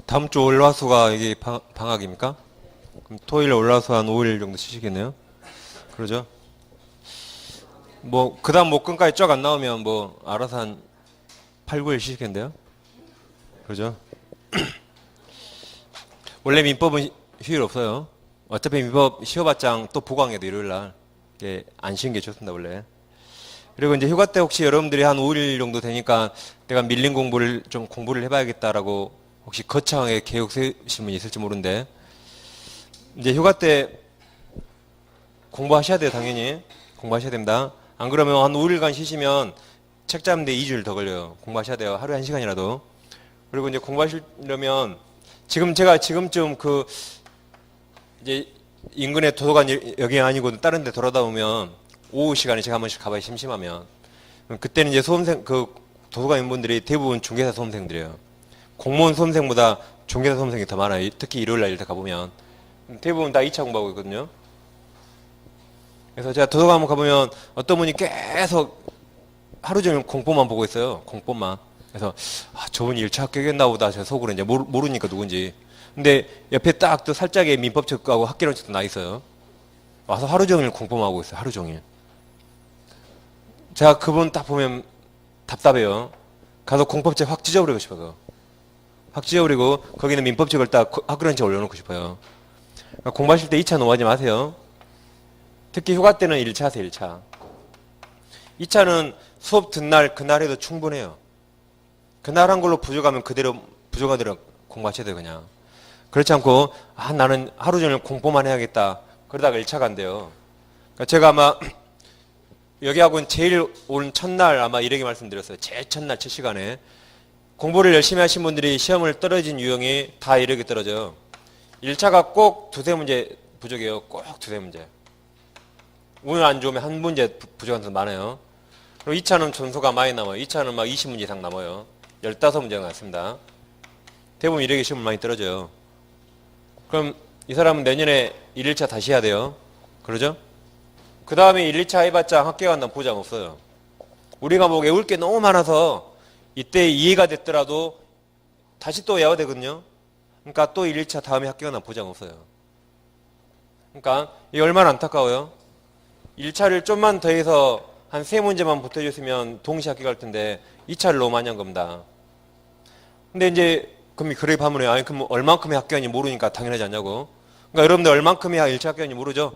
다음 주 월화수가 이게 방학입니까? 그럼 토요일 월화수 한 5일 정도 쉬시겠네요? 그러죠? 뭐, 그 다음 목금까지 쫙 안 나오면 뭐, 알아서 한 8, 9일 쉬시겠는데요? 그러죠? 원래 민법은 휴일 없어요. 어차피 민법 쉬어봤자 또 보강해도 일요일날. 안 쉬는 게 좋습니다, 원래. 그리고 이제 휴가 때 혹시 여러분들이 한 5일 정도 되니까 내가 밀린 공부를 좀 공부를 해봐야겠다라고 혹시 거창하게 계획 세우신 분이 있을지 모르는데 이제 휴가 때 공부하셔야 돼요, 당연히. 공부하셔야 됩니다. 안 그러면 한 5일간 쉬시면 책 잡는데 2주일 더 걸려요. 공부하셔야 돼요. 하루에 1시간이라도. 그리고 이제 공부하시려면 제가 지금쯤 이제 인근의 도서관 여기 아니고 다른 데 돌아다 보면 오후 시간에 제가 한 번씩 가봐야 심심하면 그때는 이제 도서관 분들이 대부분 중개사 수험생들이에요. 공무원 수험생보다 중개사 수험생이 더 많아요. 특히 일요일날 이렇게 가보면 대부분 다 2차 공부하고 있거든요. 그래서 제가 도서관 한번 가보면 어떤 분이 계속 하루 종일 공포만 보고 있어요. 공포만. 그래서 저분이 1차 합격했나 보다 제 속으로 이제 모르니까 누군지. 근데 옆에 딱 또 살짝의 민법책하고 학개론책도 나 있어요. 와서 하루 종일 공포만 하고 있어요. 하루 종일. 제가 그분 딱 보면 답답해요. 가서 공법책 확 찢어버리고 싶어서. 확 찢어버리고 거기는 민법책을 딱 학개론책 올려놓고 싶어요. 그러니까 공부하실 때 2차 넘어가지 마세요. 특히 휴가 때는 1차 하세요. 1차. 2차는 수업 듣날 그날 해도 충분해요. 그날 한 걸로 부족하면 그대로 부족한 대로 공부하셔야 돼요. 그냥. 그렇지 않고 나는 하루 종일 공부만 해야겠다. 그러다가 1차 간대요. 그러니까 제가 아마 여기 학원 제일 온 첫날 아마 이렇게 말씀드렸어요. 제일 첫날 첫 시간에 공부를 열심히 하신 분들이 시험을 떨어진 유형이 다 이렇게 떨어져요. 1차가 꼭 두세 문제 부족해요. 꼭 두세 문제. 오늘 안 좋으면 한 문제 부족한 사람 많아요. 그리고 2차는 점수가 많이 남아요. 2차는 막 20문제 이상 남아요. 15문제가 남습니다. 대부분 이렇게 시험을 많이 떨어져요. 그럼 이 사람은 내년에 1, 1차 다시 해야 돼요. 그러죠? 그 다음에 1, 2차 해봤자 합격한다는 보장 없어요. 우리가 뭐 외울 게 너무 많아서 이때 이해가 됐더라도 다시 또 외워야 되거든요. 그러니까 또 1, 2차 다음에 합격한다는 보장 없어요. 그러니까 이게 얼마나 안타까워요. 1차를 좀만 더 해서 한 3문제만 붙어줬으면 동시에 합격할 텐데 2차를 너무 많이 한 겁니다. 근데 이제 그럼 그렇게 반문해요. 아니 그럼 얼만큼의 합격인지 모르니까 당연하지 않냐고. 그러니까 여러분들 얼만큼의 1차 합격인지 모르죠?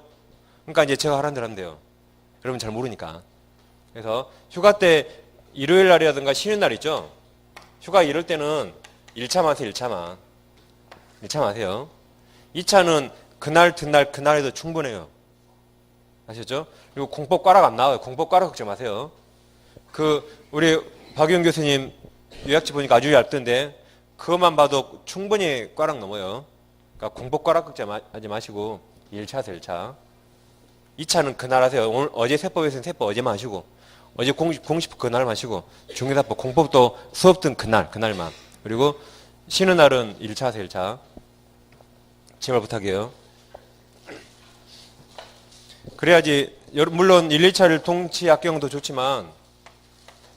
그러니까 이제 제가 하라는 대로 하면 돼요. 여러분 잘 모르니까. 그래서 휴가 때 일요일 날이라든가 쉬는 날 있죠? 휴가 이럴 때는 1차만 하세요. 1차만. 1차만 하세요. 2차는 그날 든날 그날 해도 충분해요. 아셨죠? 그리고 공법 꽈락 안 나와요. 공법 꽈락 걱정 마세요. 우리 박유영 교수님 요약지 보니까 아주 얇던데 그것만 봐도 충분히 꽈락 넘어요. 그러니까 공법 꽈락 걱정하지 마시고 1차 하세요. 1차. 2차는 그날 하세요. 어제 세법에서는 세법 어제만 하시고 어제 공시법 그날 마시고 중개사법 공법도 수업 든 그날만. 그리고 쉬는 날은 1차 하세요. 1차. 제발 부탁해요. 그래야지 물론 1, 2차를 동시 합격도 좋지만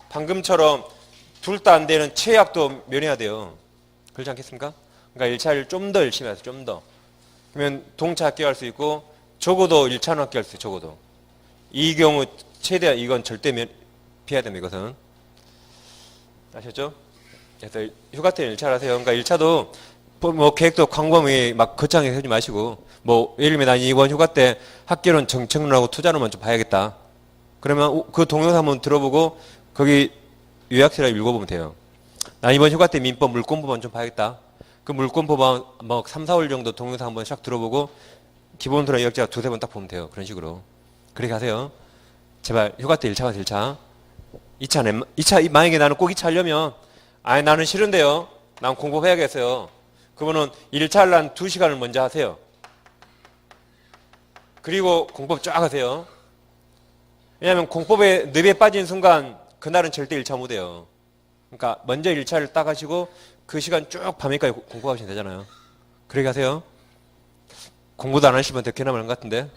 방금처럼 둘 다 안 되는 최악도 면해야 돼요. 그렇지 않겠습니까? 그러니까 1차를 좀 더 열심히 하세요. 좀 더. 그러면 동차 합격할 수 있고 적어도 1차는 합격할 수 있어요. 적어도. 이 경우 최대한 이건 절대 피해야 됩니다. 이것은. 아셨죠? 그래서 휴가 때 1차를 하세요. 그러니까 1차도 뭐 계획도 광범위에 막 거창하게 하지 마시고 뭐 예를 들면 난 이번 휴가 때 학교는 정책론하고 투자론만 좀 봐야겠다. 그러면 그 동영상 한번 들어보고 거기 요약서를 읽어보면 돼요. 난 이번 휴가 때 민법 물권법만 좀 봐야겠다. 그 물권법만 뭐 3, 4월 정도 동영상 한번 싹 들어보고 기본으로 요약자 두세 번 딱 보면 돼요. 그런 식으로. 그렇게 하세요. 제발 휴가 때 1차 가서 1차. 2차 만약에 나는 꼭 2차 하려면 나는 싫은데요. 난 공부해야겠어요. 그분은 1차 하려면 2시간을 먼저 하세요. 그리고 공법 쫙 하세요. 왜냐하면 공법에 늪에 빠진 순간 그날은 절대 1차 못해요. 그러니까 먼저 1차를 딱 하시고 그 시간 쭉 밤에까지 공부하시면 되잖아요. 그렇게 하세요. 공부도 안 하시면 더 개나마는 것 같은데.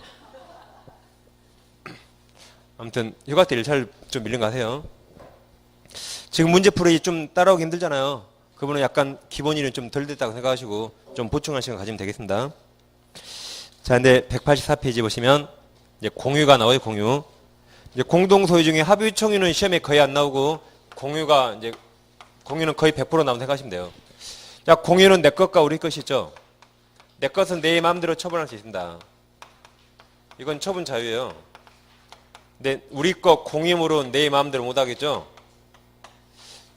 아무튼 휴가 때 1차를 좀 밀린 거 하세요. 지금 문제 풀이 좀 따라오기 힘들잖아요. 그분은 약간 기본 일은 좀 덜 됐다고 생각하시고 좀 보충할 시간 가지면 되겠습니다. 자, 근데 184페이지 보시면 이제 공유가 나와요, 공유. 이제 공동 소유 중에 합의 총유는 시험에 거의 안 나오고 공유는 거의 100% 나온다고 생각하시면 돼요. 자, 공유는 내 것과 우리 것이죠. 내 것은 내 마음대로 처분할 수 있습니다. 이건 처분 자유예요. 근데 우리 것 공유물은 내 마음대로 못 하겠죠.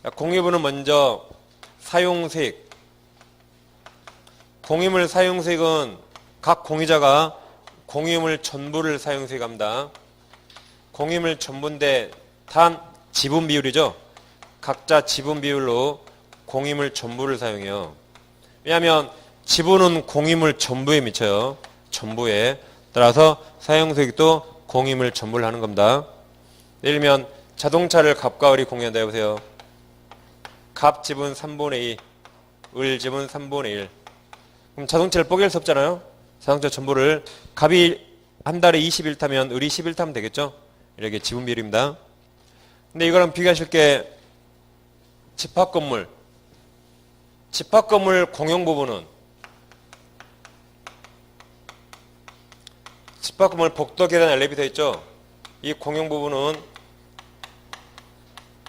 자, 공유물은 먼저 사용수익. 공유물 사용수익은 각 공유자가 공유물 전부를 사용수익합니다. 공유물 전부인데 단 지분 비율이죠. 각자 지분 비율로 공유물 전부를 사용해요. 왜냐하면 지분은 공유물 전부에 미쳐요. 전부에. 따라서 사용수익도 공유물 전부를 하는 겁니다. 예를 들면 자동차를 갑과 을이 공유한다 해보세요. 갑 지분 3분의 2, 을 지분 3분의 1. 그럼 자동차를 뽀갤 수 없잖아요. 자동차 전부를 갑이 한 달에 20일 타면 을이 10일 타면 되겠죠. 이렇게 지분 비율입니다. 근데 이거랑 비교하실 게 집합건물 공용 부분은 집합건물 복도 계단 엘리베이터 있죠. 이 공용 부분은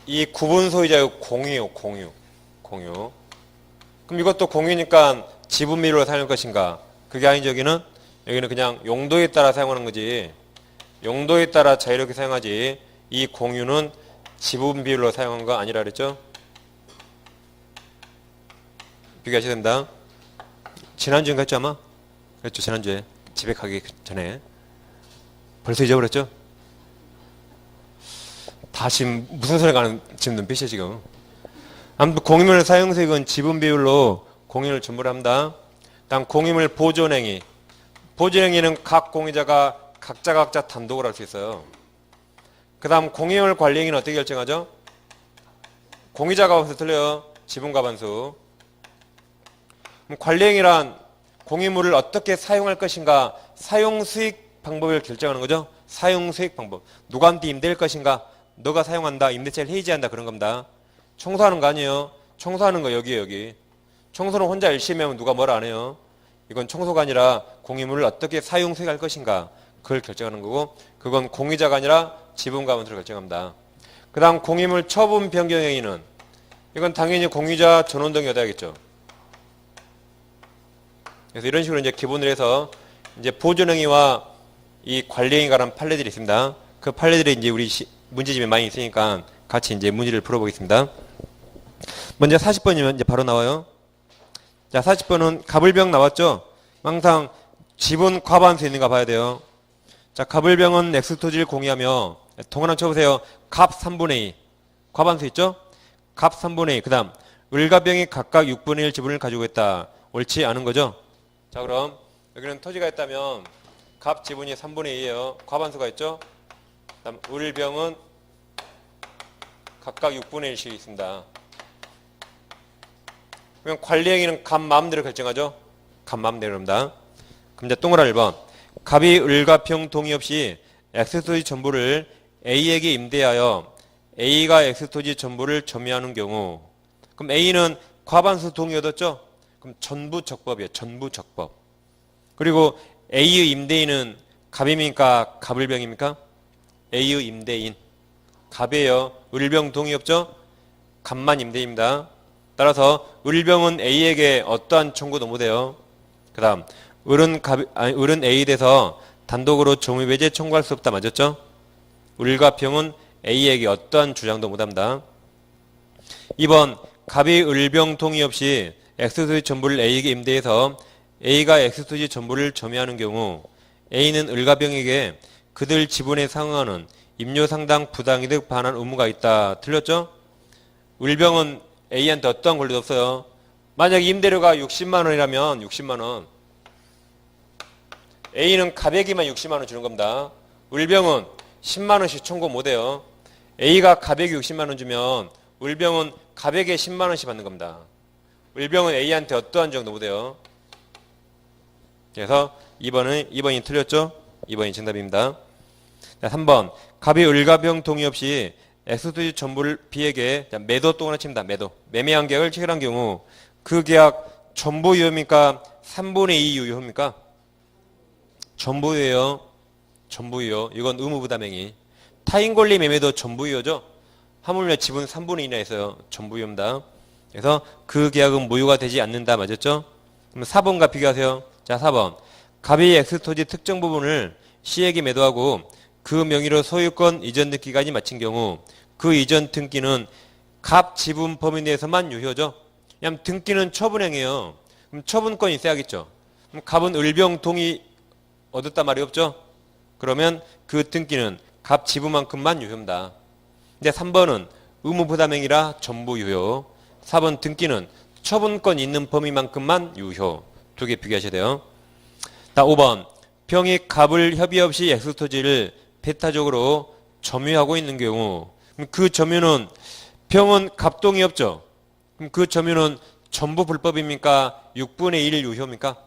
이 구분 소유자의 공유예요. 공유. 그럼 이것도 공유니까 지분 비율로 사용할 것인가? 그게 아니죠. 여기는 그냥 용도에 따라 사용하는 거지. 용도에 따라 자유롭게 사용하지. 이 공유는 지분 비율로 사용한 거 아니라 그랬죠? 비교하셔야 됩니다. 지난주인가 했죠 아마? 그랬죠. 지난주에 집에 가기 전에. 벌써 잊어버렸죠? 다 지금 무슨 소리가 나는 지금 눈빛이에요 지금. 아무튼 공유물 사용수익은 지분 비율로 공유를 전부를 합니다. 다음 공유물 보존행위. 보존행위는 각 공유자가 각자 단독으로 할 수 있어요. 그 다음 공유물 관리행위는 어떻게 결정하죠? 공유자가 반수 틀려요. 지분과 반수. 그럼 관리행위란 공유물을 어떻게 사용할 것인가 사용수익 방법을 결정하는 거죠. 사용수익 방법. 누구한테 임대할 것인가 너가 사용한다. 임대차를 해지한다. 그런 겁니다. 청소하는 거 아니에요. 청소하는 거 여기에요. 여기. 청소는 혼자 열심히 하면 누가 뭐라 안 해요. 이건 청소가 아니라 공유물을 어떻게 사용수익할 것인가 그걸 결정하는 거고 그건 공유자가 아니라 지분과 반수를 결정합니다. 그 다음 공유물 처분 변경 행위는 이건 당연히 공유자 전원 동의 얻어야겠죠. 그래서 이런 식으로 이제 기본으로 해서 이제 보존 행위와 이 관리 행위가 라는 판례들이 있습니다. 그 판례들이 이제 우리 문제집에 많이 있으니까 같이 이제 문제를 풀어보겠습니다. 먼저 40번이면 이제 바로 나와요. 자, 40번은 갑을병 나왔죠? 항상 지분 과반수 있는가 봐야 돼요. 자, 갑을병은 X토지를 공유하며 동그라미 쳐보세요. 갑 3분의 2. 과반수 있죠? 갑 3분의 2. 그 다음 을과 병이 각각 6분의 1 지분을 가지고 있다. 옳지 않은 거죠? 자, 그럼 여기는 토지가 있다면 갑 지분이 3분의 2예요. 과반수가 있죠? 그 다음 을병은 각각 6분의 1씩 있습니다. 그러면 관리행위는 갑 마음대로 결정하죠? 갑 마음대로입니다. 그럼 이제 동그라미 1번. 갑이 을과 병 동의 없이 X토지 전부를 A에게 임대하여 A가 X토지 전부를 점유하는 경우 그럼 A는 과반수 동의 얻었죠? 그럼 전부적법이에요. 전부적법. 그리고 A의 임대인은 갑입니까? 갑을병입니까? A의 임대인. 갑이에요. 을병 동의 없죠? 갑만 임대입니다. 따라서 을병은 A에게 어떠한 청구도 못해요. 그 다음 을은 A에 대해서 단독으로 점유배제 청구할 수 없다. 맞았죠? 을과 병은 A에게 어떠한 주장도 못합니다. 2번 갑이 을병 동의 없이 X토지 전부를 A에게 임대해서 A가 X토지 전부를 점유하는 경우 A는 을과 병에게 그들 지분에 상응하는 임료상당 부당이득 반환 의무가 있다. 틀렸죠? 을병은 A한테 어떠한 권리도 없어요. 만약 임대료가 60만 원이라면 60만 원. A는 갑에게만 60만 원 주는 겁니다. 을병은 10만 원씩 청구 못해요. A가 갑에게 60만 원 주면 을병은 갑에게 10만 원씩 받는 겁니다. 을병은 A한테 어떠한 정도 못해요. 그래서 2번이 틀렸죠? 2번이 정답입니다. 자, 3번 갑이 을과 병 동의 없이 X토지 전부를 B에게 매도 또는 칩니다. 매도. 매매한 계약을 체결한 경우 그 계약 전부 유효입니까? 3분의 2 유효입니까? 전부예요. 전부유효. 이건 의무부담행위. 타인권리 매매도 전부유효죠. 하물며 지분 3분의 2나 있어요. 전부유효입니다. 그래서 그 계약은 무효가 되지 않는다. 맞았죠? 그럼 4번과 비교하세요. 자, 4번. 갑이 X토지 특정 부분을 C에게 매도하고 그 명의로 소유권 이전 등기까지 마친 경우 그 이전 등기는 갑 지분 범위 내에서만 유효죠. 왜냐하면 등기는 처분행위예요. 그럼 처분권이 있어야겠죠. 그럼 갑은 을병 동의 얻었단 말이 없죠. 그러면 그 등기는 갑 지분만큼만 유효입니다. 근데 3번은 의무부담행위라 전부 유효. 4번 등기는 처분권 있는 범위만큼만 유효. 두 개 비교하셔야 돼요. 자, 5번. 병이 갑을 협의 없이 X토지를 배타적으로 점유하고 있는 경우 그럼 그 점유는 병은 갑동이 없죠. 그럼 그 점유는 전부 불법입니까? 6분의 1 유효입니까?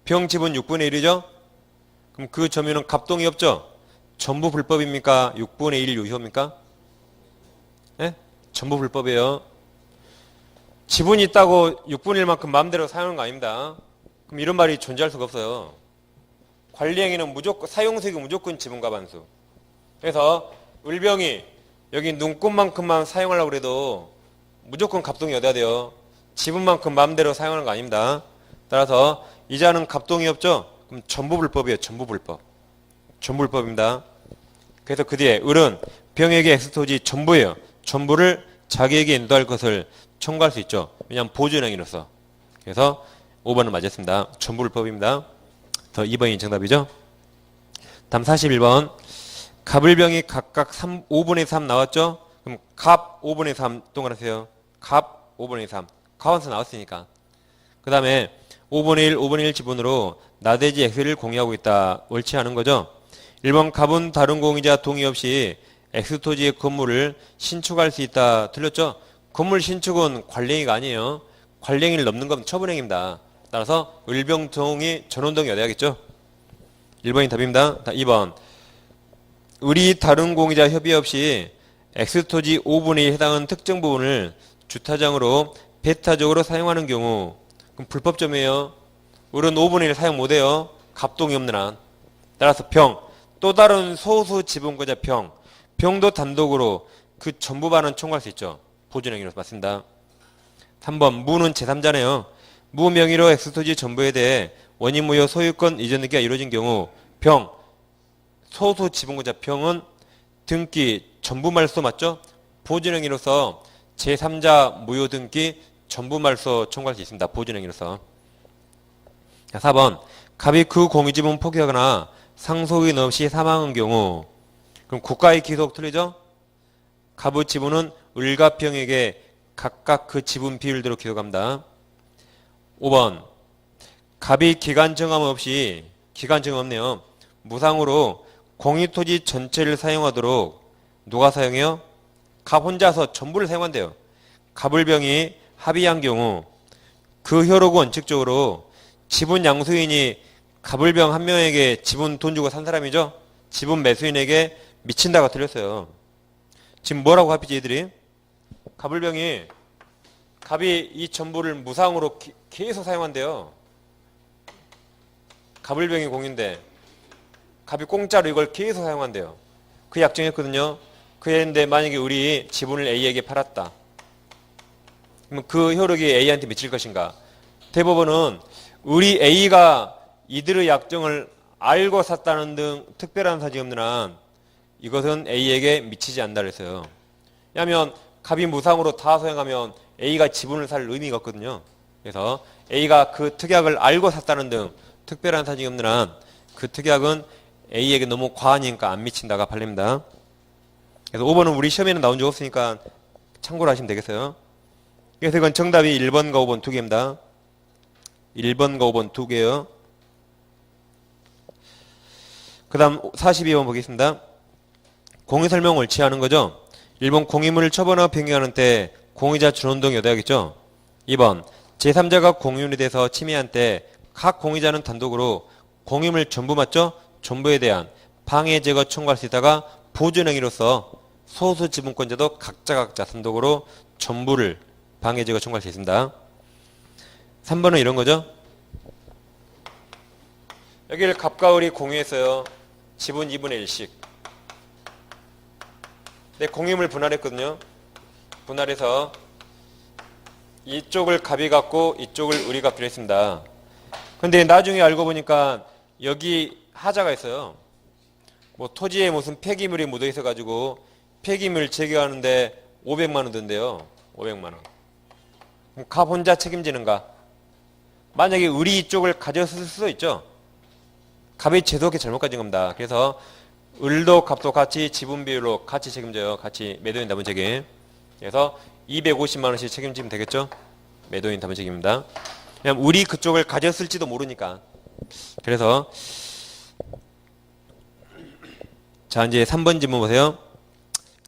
병 지분 6분의 1이죠? 그럼 그 점유는 갑동이 없죠? 전부 불법입니까? 6분의 1 유효입니까? 예? 전부 불법이에요. 지분이 있다고 6분의 1만큼 마음대로 사용하는 거 아닙니다. 그럼 이런 말이 존재할 수가 없어요. 관리행위는 무조건, 사용수익은 무조건 지분과 반수. 그래서 을병이 여기 눈꽃만큼만 사용하려고 해도 무조건 갑동이 얻어야 돼요. 지분만큼 마음대로 사용하는 거 아닙니다. 따라서 이자는 갑동이 없죠? 그럼 전부 불법이에요. 전부 불법. 전부 불법입니다. 그래서 그 뒤에 을은 병에게 X토지 전부예요. 전부를 자기에게 인도할 것을 청구할 수 있죠. 왜냐하면 보존행위로서. 그래서 5번은 맞았습니다. 전부 불법입니다. 더 2번이 정답이죠. 다음 41번. 갑을병이 각각 5분의 3 나왔죠? 그럼 갑 5분의 3 동그라세요. 갑 5분의 3. 가원서 나왔으니까. 그 다음에 5분의 1, 5분의 1 지분으로 나대지 X를 공유하고 있다. 옳지 않은 거죠? 1번 갑은 다른 공유자 동의 없이 X토지의 건물을 신축할 수 있다. 틀렸죠? 건물 신축은 관리행위가 아니에요. 관리행위를 넘는 건 처분행위입니다. 따라서 을병 동의 전원동의 얻어야겠죠? 1번이 답입니다. 2번. 을이 다른 공유자 협의 없이 X토지 5분의 1에 해당하는 특정 부분을 주타장으로 배타적으로 사용하는 경우 그럼 불법점이에요. 을은 5분의 1 사용 못해요. 갑동이 없는 한. 따라서 병. 또 다른 소수 지분권자 병. 병도 단독으로 그 전부 반은 청구할 수 있죠. 보존행위로서 맞습니다. 3번. 무는 제3자네요. 무 명의로 X토지 전부에 대해 원인무효 소유권 이전 등기가 이루어진 경우 병. 소수 지분권자 병은 등기 전부 말소 맞죠? 보존행위로서 제3자 무효 등기 전부 말소 청구할 수 있습니다. 보존행위로서. 4번. 갑이 그 공유지분 포기하거나 상속인 없이 사망한 경우 그럼 국가의 기속 틀리죠? 갑의 지분은 을과 병에게 각각 그 지분 비율대로 기록합니다. 5번. 갑이 기간 정함 없이 기간 정함 없네요. 무상으로 공유토지 전체를 사용하도록 누가 사용해요? 갑 혼자서 전부를 사용한대요. 갑을병이 합의한 경우 그 효력은 원칙적으로 지분 양수인이 갑을병 한 명에게 지분 돈 주고 산 사람이죠. 지분 매수인에게 미친다가 틀렸어요. 지금 뭐라고 합의지 얘들이? 갑을병이 갑이 이 전부를 무상으로 계속 사용한대요. 갑을병이 공인데 갑이 공짜로 이걸 계속 사용한대요. 그 약정했거든요. 그랬는데 만약에 우리 지분을 A에게 팔았다. 그러면 그 효력이 A한테 미칠 것인가? 대법원은 우리 A가 이들의 약정을 알고 샀다는 등 특별한 사정이 없는 한 이것은 A에게 미치지 않는다 그랬어요. 왜냐하면 갑이 무상으로 다 사용하면 A가 지분을 살 의미가 없거든요. 그래서 A가 그 특약을 알고 샀다는 등 특별한 사정이 없는 한 그 특약은 A에게 너무 과하니까 안 미친다가 팔립니다. 그래서 5번은 우리 시험에는 나온 적 없으니까 참고로 하시면 되겠어요. 그래서 이건 정답이 1번과 5번 두 개입니다. 1번과 5번 두 개요. 그 다음 42번 보겠습니다. 공유설명 옳지 않은 거죠? 1번 공유물을 처분하고 변경하는 때 공유자 준원동이 얻어야겠죠? 2번 제3자가 공유물에 대해서 침해한 때 각 공유자는 단독으로 공유물 전부 맞죠? 전부에 대한 방해 제거 청구할 수 있다가 보존행위로서 소수 지분권자도 각자 단독으로 전부를 방해제거 청구할 수 있습니다. 3번은 이런 거죠. 여기를 갑과 을이 공유했어요. 지분 2분의 1씩. 네, 공유물 분할했거든요. 분할해서 이쪽을 갑이 갖고 이쪽을 을이 갖기로 했습니다. 근데 나중에 알고 보니까 여기 하자가 있어요. 뭐 토지에 무슨 폐기물이 묻어 있어 가지고 폐기물 제거하는데 500만 원 든대요. 500만 원. 그럼 갑 혼자 책임지는가? 만약에 을이 이쪽을 가졌을 수도 있죠. 갑이 제도하게 잘못 가진 겁니다. 그래서 을도 갑도 같이 지분 비율로 같이 책임져요. 같이 매도인 담보 책임. 그래서 250만 원씩 책임지면 되겠죠? 매도인 담보 책임입니다. 왜냐면 을이 그쪽을 가졌을지도 모르니까. 그래서 자, 이제 3번 질문 보세요.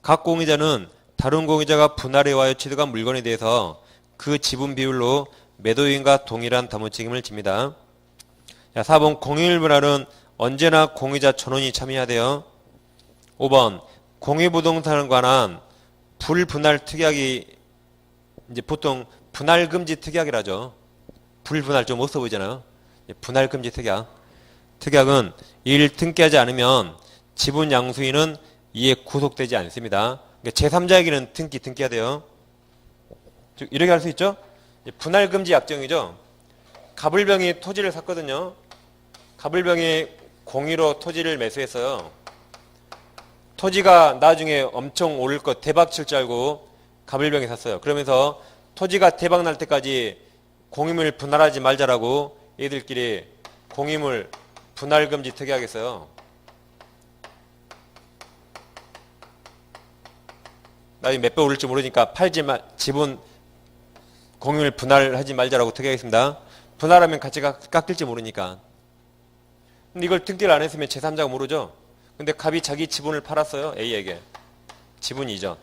각 공유자는 다른 공유자가 분할해 와요 취득한 물건에 대해서 그 지분 비율로 매도인과 동일한 담보 책임을 집니다. 자, 4번 공유물 분할은 언제나 공유자 전원이 참여해야 돼요. 5번 공유부동산에 관한 불분할 특약이 이제 보통 분할금지 특약이라죠. 불분할 좀 없어 보이잖아요. 분할금지 특약. 특약은 이를 등기하지 않으면 지분 양수인은 이에 구속되지 않습니다. 그러니까 제3자에게는 등기해야 돼요. 즉 이렇게 할 수 있죠. 분할금지 약정이죠. 가불병이 토지를 샀거든요. 가불병이 공유로 토지를 매수했어요. 토지가 나중에 엄청 오를 것 대박 칠 줄 알고 가불병이 샀어요. 그러면서 토지가 대박 날 때까지 공유물 분할하지 말자라고 얘들끼리 공유물 분할금지 특약했어요. 나중에 몇 배 오를지 모르니까 팔지 마, 지분 공유물 분할하지 말자라고 특약했습니다. 분할하면 가치가 깎일지 모르니까. 근데 이걸 등기를 안 했으면 제3자가 모르죠. 근데 갑이 자기 지분을 팔았어요. A에게. 지분 이전.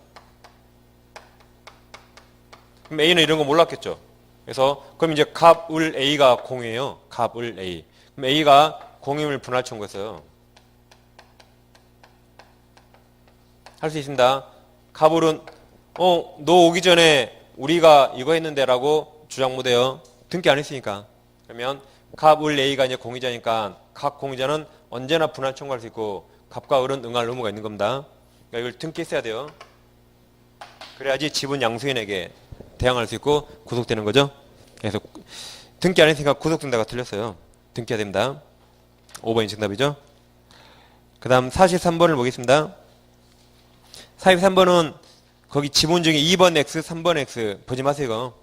그럼 A는 이런 거 몰랐겠죠. 그래서 그럼 이제 갑, 을, A가 공유해요. 갑, 을, A. 그럼 A가 공유물 분할 청구했어요. 할 수 있습니다. 갑, 을은 너 오기 전에 우리가 이거 했는데 라고 주장 못해요. 등기 안 했으니까. 그러면 갑, 을, A가 이제 공유자니까 각 공유자는 언제나 분할 청구할 수 있고 갑과 을은 응할 의무가 있는 겁니다. 그러니까 이걸 등기했어야 돼요. 그래야지 지분 양수인에게 대항할 수 있고 구속되는 거죠. 그래서 등기 안 했으니까 구속된다가 틀렸어요. 등기해야 됩니다. 5번이 정답이죠. 그 다음 43번을 보겠습니다. 43번은 거기 지문 중에 2번 X, 3번 X 보지 마세요.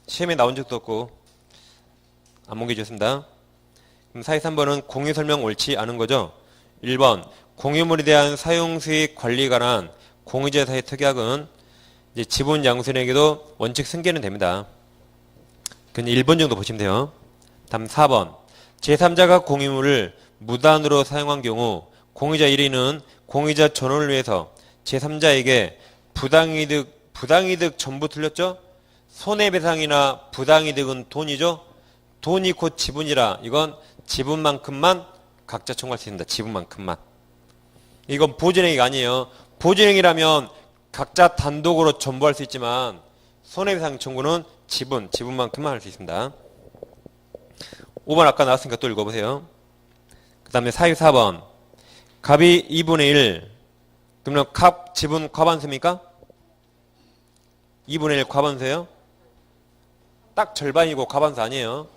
시험에 나온 적도 없고 안 옮겨줬습니다. 그럼 43번은 공유 설명 옳지 않은 거죠. 1번 공유물에 대한 사용수익 관리에 관한 공유자 사이 특약은 이제 지분 양수인에게도 원칙 승계는 됩니다. 그냥 1번 정도 보시면 돼요. 다음 4번 제3자가 공유물을 무단으로 사용한 경우 공유자 1위는 공유자 전원을 위해서 제3자에게 부당이득 전부 틀렸죠? 손해배상이나 부당이득은 돈이죠? 돈이 곧 지분이라 이건 지분만큼만 각자 청구할 수 있습니다. 지분만큼만. 이건 보존행위가 아니에요. 보존행위라면 각자 단독으로 전부할 수 있지만 손해배상 청구는 지분만큼만 할 수 있습니다. 5번 아까 나왔으니까 또 읽어보세요. 그 다음에 44번 갑이 2분의 1 그러면 갑 지분 과반수입니까? 2분의 1 과반수예요? 딱 절반이고 과반수 아니에요.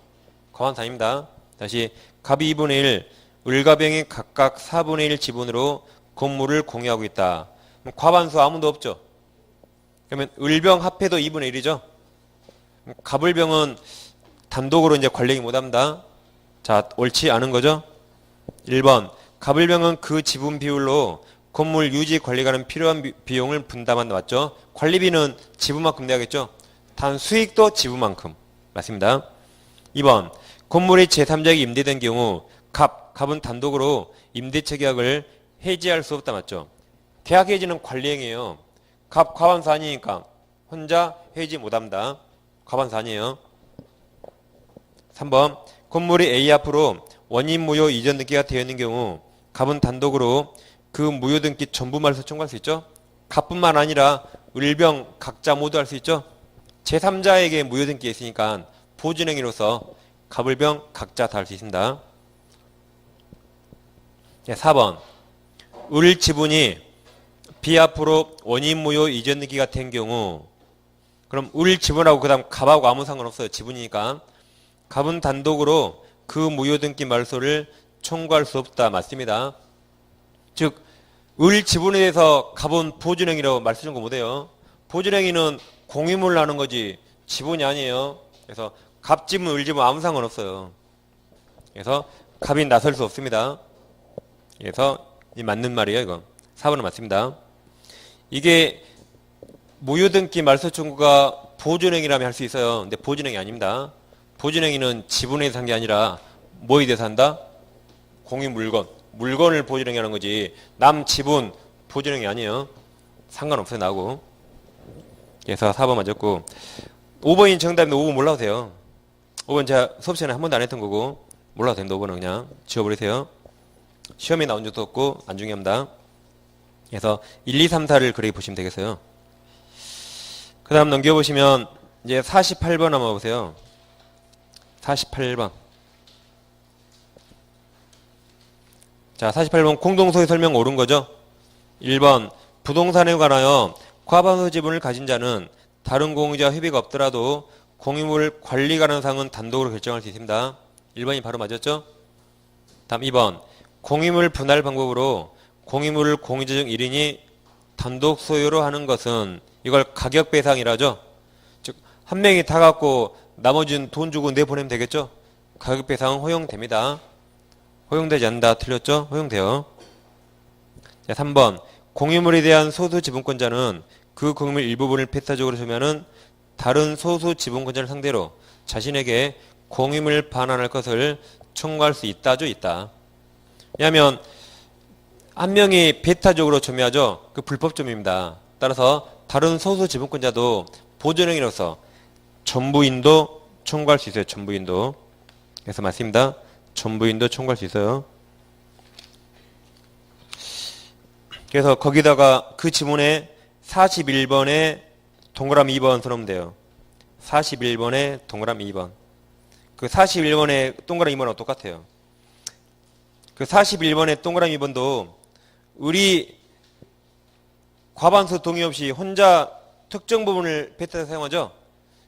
과반수 아닙니다. 다시 갑이 2분의 1 을과 병이 각각 4분의 1 지분으로 건물을 공유하고 있다. 그럼 과반수 아무도 없죠. 그러면 을병 합해도 2분의 1이죠. 갑을병은 단독으로 이제 관리하기 못합니다. 자, 옳지 않은 거죠. 1번 갑을병은 그 지분 비율로 건물 유지 관리가는 필요한 비용을 분담한다. 맞죠? 관리비는 지분만큼 내야겠죠. 단 수익도 지분만큼. 맞습니다. 2번 건물이 제3자에게 임대된 경우 갑은 단독으로 임대차 계약을 해지할 수 없다. 맞죠? 계약 해지는 관리행위예요. 갑 과반수 아니니까 혼자 해지 못합니다. 과반수 아니에요. 3번 건물이 A 앞으로 원인 무효 이전 등기가 되어 있는 경우 갑은 단독으로 그 무효 등기 전부 말소 청구할 수 있죠. 갑뿐만 아니라 을병 각자 모두 할 수 있죠. 제3자에게 무효 등기가 있으니까 보증행위로서 갑을병 각자 다 할 수 있습니다. 4번 을 지분이 비앞으로 원인 무효 이전 등기가 된 경우 그럼 을 지분하고 그 다음 갑하고 아무 상관없어요. 지분이니까 갑은 단독으로 그 무효 등기 말소를 청구할 수 없다. 맞습니다. 즉 을 지분에 대해서 갑은 보증행위라고 말씀 청구 못해요. 보증행위는 공유물로 하는 거지 지분이 아니에요. 그래서 갑 지분, 을 지분 아무 상관없어요. 그래서 갑이 나설 수 없습니다. 그래서 이 맞는 말이에요. 이거 4번은 맞습니다. 이게 무효 등기 말소 청구가 보증행위라면 할 수 있어요. 근데 보증행위 아닙니다. 보증행위는 지분에 대해서 한 게 아니라 뭐에 대해서 한다? 공유 물건을 보증행위 하는 거지 남 지분 보증행위 아니에요. 상관없어요. 나하고. 그래서 4번 맞았고 5번이 정답인데 5번 몰라도 돼요. 5번 제가 수업 시간에 한 번도 안 했던 거고 몰라도 됩니다. 5번은 그냥 지워버리세요. 시험에 나온 적도 없고 안 중요합니다. 그래서 1, 2, 3, 4를 그렇게 보시면 되겠어요. 그 다음 넘겨보시면 이제 48번 한번 보세요. 48번. 자, 48번 공동소유 설명 옳은 거죠? 1번 부동산에 관하여 과반수 지분을 가진 자는 다른 공유자 협의가 없더라도 공유물 관리 관한 사항은 단독으로 결정할 수 있습니다. 1번이 바로 맞았죠? 다음 2번 공유물 분할 방법으로 공유물을 공유자 중 1인이 단독 소유로 하는 것은 이걸 가격 배상이라죠. 즉 한 명이 다 갖고 나머지는 돈 주고 내보내면 되겠죠. 가격 배상은 허용됩니다. 허용되지 않는다. 틀렸죠? 허용돼요. 자, 3번 공유물에 대한 소수 지분권자는 그 공유물 일부분을 배타적으로 소유하는 다른 소수 지분권자를 상대로 자신에게 공유물 반환할 것을 청구할 수 있다죠. 있다. 왜냐하면 한 명이 배타적으로 점유하죠. 그 불법 점유입니다. 따라서 다른 소수 지분권자도 보존행위로서 전부인도 청구할 수 있어요. 전부인도. 그래서 맞습니다. 전부인도 청구할 수 있어요. 그래서 거기다가 그 지문에 41번에 동그라미 2번 써놓으면 돼요. 41번에 동그라미 2번. 그 41번에 동그라미 2번하고 똑같아요. 그 41번에 동그라미 2번도 을이 과반수 동의 없이 혼자 특정 부분을 배타해서 사용하죠.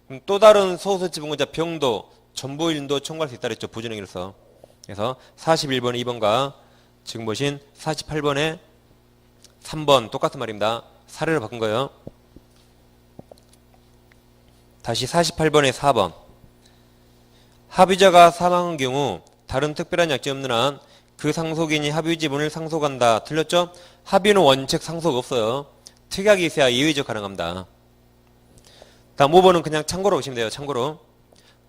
그럼 또 다른 소수 지분권자 병도 전부인도 청구할 수 있다 그랬죠. 보존행위로서. 그래서 41번의 2번과 지금 보신 48번의 3번 똑같은 말입니다. 사례를 바꾼 거예요. 다시 48번의 4번. 합의자가 사망한 경우 다른 특별한 약정이 없는 한 그 상속인이 합의 지분을 상속한다. 틀렸죠? 합의는 원칙 상속 없어요. 특약이 있어야 예외적 가능합니다. 다음 5번은 그냥 참고로 보시면 돼요. 참고로.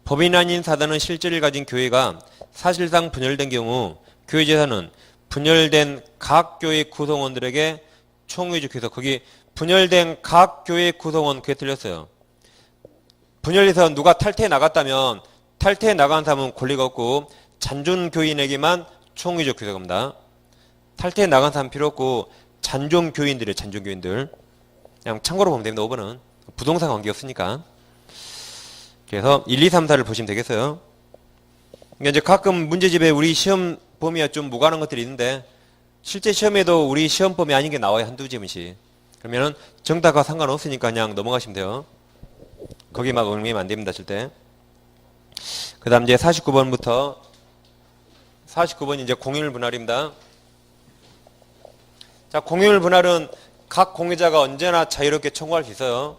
법인 아닌 사단은 실질을 가진 교회가 사실상 분열된 경우 교회 재산은 분열된 각 교회 구성원들에게 총유주해서 거기 분열된 각 교회 구성원 그게 틀렸어요. 분열해서 누가 탈퇴해 나갔다면 탈퇴해 나간 사람은 권리가 없고 잔존 교인에게만 총유적 규정입니다. 탈퇴해 나간 사람 필요 없고 잔존 교인들이에요. 잔존 교인들. 그냥 참고로 보면 됩니다. 5번은 부동산 관계 없으니까. 그래서 1, 2, 3, 4를 보시면 되겠어요. 그러니까 이제 가끔 문제집에 우리 시험 범위와 좀 무관한 것들이 있는데 실제 시험에도 우리 시험 범위 아닌 게 나와요. 한두 지문씩. 그러면은 정답과 상관없으니까 그냥 넘어가시면 돼요. 거기 막 얽매이면 안 됩니다. 절대. 그 다음 이제 49번부터 49번이 이제 공유물 분할입니다. 자, 공유물 분할은 각 공유자가 언제나 자유롭게 청구할 수 있어요.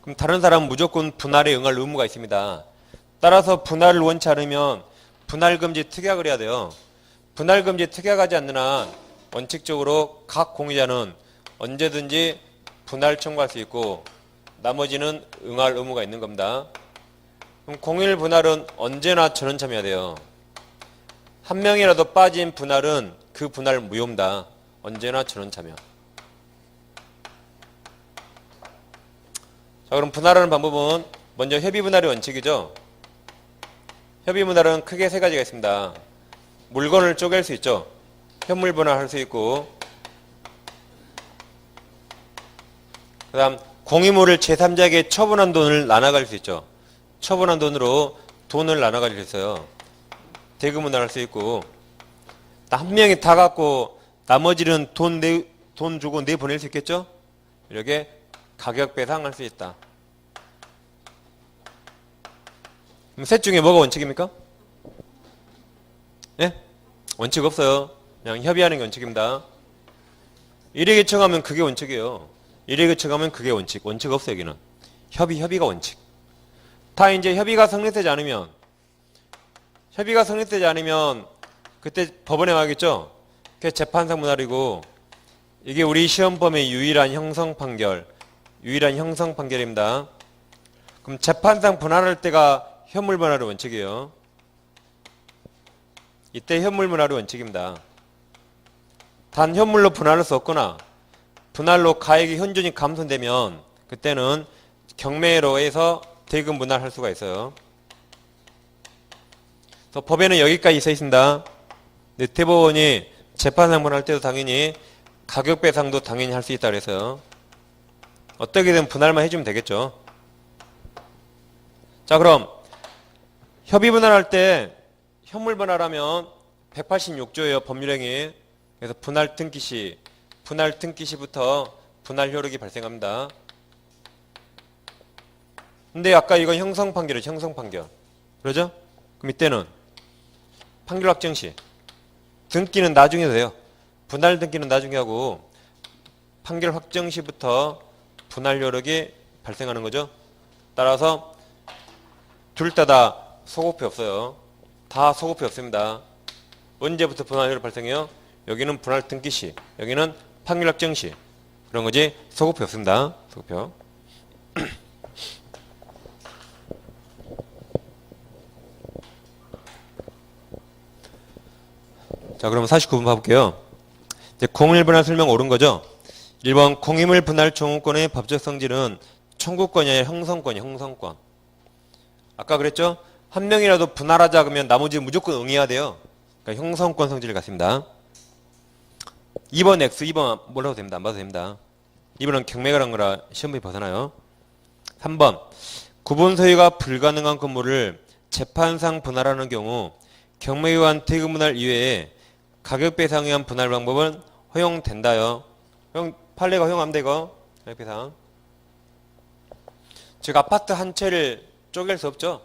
그럼 다른 사람은 무조건 분할에 응할 의무가 있습니다. 따라서 분할을 원치 않으면 분할금지 특약을 해야 돼요. 분할금지 특약하지 않는 한 원칙적으로 각 공유자는 언제든지 분할 청구할 수 있고 나머지는 응할 의무가 있는 겁니다. 그럼 공유물 분할은 언제나 전원 참여해야 돼요. 한 명이라도 빠진 분할은 그 분할 무효입니다. 언제나 전원 참여. 자, 그럼 분할하는 방법은 먼저 협의 분할의 원칙이죠. 협의 분할은 크게 세 가지가 있습니다. 물건을 쪼갤 수 있죠. 현물 분할할 수 있고 그 다음 공유물을 제3자에게 처분한 돈을 나눠갈 수 있죠. 처분한 돈으로 돈을 나눠갈 수 있어요. 대금 분할할 수 있고 한 명이 다 갖고 나머지는 돈 주고 내보낼 수 있겠죠? 이렇게 가격 배상할 수 있다. 그럼 셋 중에 뭐가 원칙입니까? 예? 원칙 없어요. 그냥 협의하는 게 원칙입니다. 일회계 처가면 그게 원칙이에요. 일회계 처가면 그게 원칙. 원칙 없어요, 여기는. 협의가 원칙. 다 이제 협의가 성립되지 않으면 그때 법원에 가겠죠? 그게 재판상 분할이고 이게 우리 시험범의 유일한 형성 판결입니다. 그럼 재판상 분할할 때가 현물 분할의 원칙이에요. 이때 현물 분할의 원칙입니다. 단 현물로 분할할 수 없거나 분할로 가액이 현존이 감소되면 그때는 경매로해서 대금 분할할 수가 있어요. 그래서 법에는 여기까지 써 있습니다. 근데 대법원이 재판상 분할할 때도 당연히 가격 배상도 당연히 할 수 있다 그래서요. 어떻게든 분할만 해주면 되겠죠. 자, 그럼 협의 분할할 때 현물 분할하면 186조예요. 법률행위. 그래서 분할 등기 시부터 분할 효력이 발생합니다. 근데 아까 이건 형성 판결이죠. 형성 판결. 그러죠? 그럼 이때는 판결 확정 시 등기는 나중에 돼요. 분할 등기는 나중에 하고 판결 확정 시부터 분할 효력이 발생하는 거죠. 따라서 둘 다 소급이 없어요. 다 소급이 없습니다. 언제부터 분할 효력 발생해요? 여기는 분할 등기 시, 여기는 판결 확정 시. 그런 거지 소급이 없습니다. 소급표. 자, 그러면 49번 봐볼게요. 이제 공유물 분할 설명 옳은 거죠? 1번 공유물 분할 청구권의 법적 성질은 청구권이 아니라 형성권. 아까 그랬죠? 한 명이라도 분할하자 그러면 나머지 무조건 응해야 돼요. 그러니까 형성권 성질을 갖습니다. 2번 X, 2번 몰라도 됩니다. 안 봐도 됩니다. 2번은 경매가 한 거라 시험이 벗어나요. 3번 구분 소유가 불가능한 건물을 재판상 분할하는 경우 경매에 의한 대금 분할 이외에 가격 배상에 의한 분할 방법은 허용된다요. 판례가 허용합니다. 이거 가격 배상. 즉 아파트 한 채를 쪼갤 수 없죠.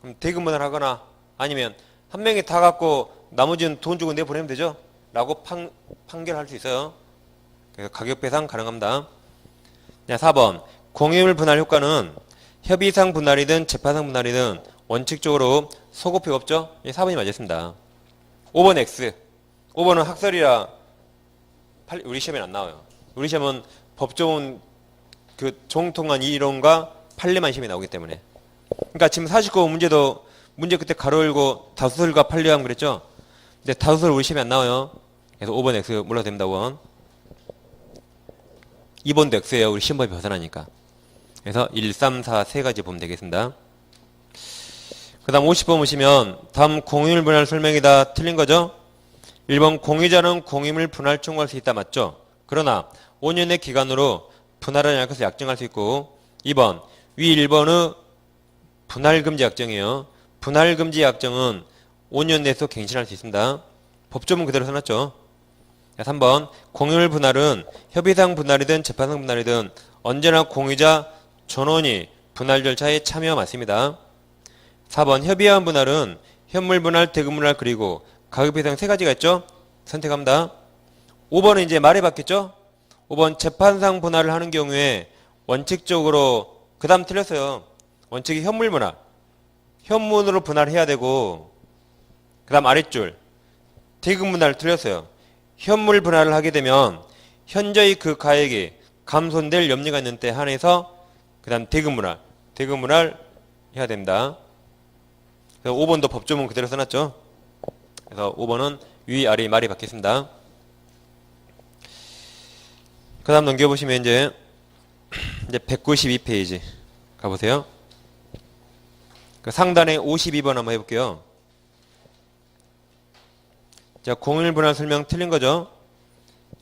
그럼 대금 분할하거나 아니면 한 명이 다 갖고 나머지는 돈 주고 내보내면 되죠. 라고 판결할 수 있어요. 그래서 가격 배상 가능합니다. 4번 공유물 분할 효과는 협의상 분할이든 재판상 분할이든 원칙적으로 소급효 없죠. 4번이 맞았습니다. 5번 X. 5번은 학설이라 우리 시험에 안 나와요. 우리 시험은 법조문 그 정통한 이론과 판례만 시험에 나오기 때문에. 그러니까 지금 49번 문제도 문제 그때 가로 열고 다수설과 판례하면 그랬죠. 근데 다수설 우리 시험에 안 나와요. 그래서 5번 X 몰라도 됩니다. 5번. 2번도 X예요. 우리 시험법이 벗어나니까. 그래서 1, 3, 4 세 가지 보면 되겠습니다. 그 다음 50번 보시면 다음 공유물 분할 설명이다. 틀린 거죠? 1번 공유자는 공유물 분할 청구할 수 있다. 맞죠? 그러나 5년의 기간으로 분할하지 않을 것을 약정할 수 있고 2번 위 1번의 분할금지 약정이에요. 분할금지 약정은 5년 내에서 갱신할 수 있습니다. 법조문 그대로 써놨죠. 3번 공유물 분할은 협의상 분할이든 재판상 분할이든 언제나 공유자 전원이 분할 절차에 참여 맞습니다. 4번 협의한 분할은 현물 분할, 대금 분할 그리고 가격 배상 세 가지가 있죠. 선택합니다. 5번은 이제 말이 바뀌었죠. 5번 재판상 분할을 하는 경우에 원칙적으로 그 다음 틀렸어요. 원칙이 현물 분할. 현물로 분할해야 되고 그 다음 아랫줄 대금 분할 틀렸어요. 현물 분할을 하게 되면 현저히 그 가액이 감손될 염려가 있는 때 한해서 그 다음 대금 분할 해야 됩니다. 그래서 5번도 법조문 그대로 써놨죠. 그래서 5번은 위 아래 말이 바뀌었습니다. 그 다음 넘겨보시면 이제 192페이지 가보세요. 그 상단에 52번 한번 해볼게요. 자, 공유물 분할 설명 틀린 거죠?